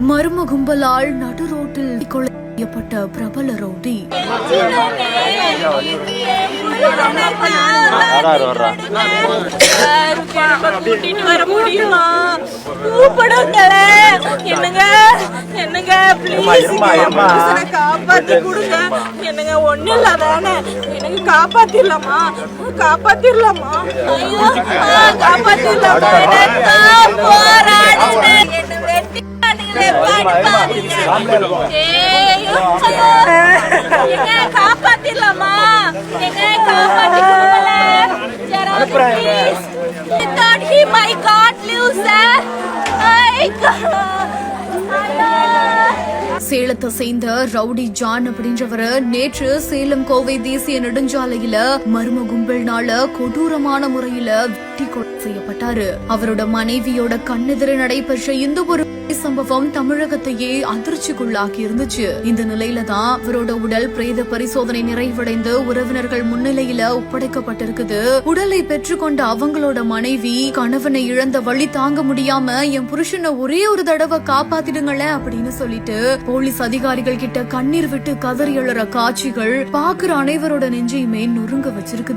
மர்ம கும்பலால் நடு ரோட்டில் கொலை செய்யப்பட்ட பிரபல ரவுடி. கூட்டிட்டு வர முடியுமா? என்னங்க என்னங்க காப்பாத்தி கொடுங்க. என்னங்க ஒண்ணு இல்லாதானே எனக்கு காப்பாத்திரலாமா? காப்பாத்திரலாமா? ஐயோ காப்பாத்திரலாமா? காப்பாத்திரலாமா? சேலத்தை சேர்ந்த ரவுடி ஜான் அப்படின்றவரு நேற்று சேலம் கோவை தேசிய நெடுஞ்சாலையில மர்ம கும்பல்னால கொடூரமான முறையில வெட்டி கொலை செய்யப்பட்டாரு. அவரோட மனைவியோட கண்ணெதிர நடைபெற்ற இந்த ஒரு சம்பவம் தமிழகத்தையே அதிர்ச்சிக்குள்ளாக்கி இருந்துச்சு. இந்த நிலையில தான் அவரோட உடல் பிரேத பரிசோதனை நிறைவடைந்து உறவினர்கள் முன்னிலையில ஒப்படைக்கப்பட்டிருக்குது. உடலை பெற்றுக்கொண்ட அவங்களோட மனைவி கணவனை இழந்த வழி தாங்க முடியாம என் புருஷனை ஒரே ஒரு தடவை காப்பாத்திடுங்களேன் அப்படின்னு சொல்லிட்டு போலீஸ் அதிகாரிகள் கிட்ட கண்ணீர் விட்டு கதறி எழற காட்சிகள் பாக்குற அனைவரோட நெஞ்சையுமே நொறுங்க வச்சிருக்குது.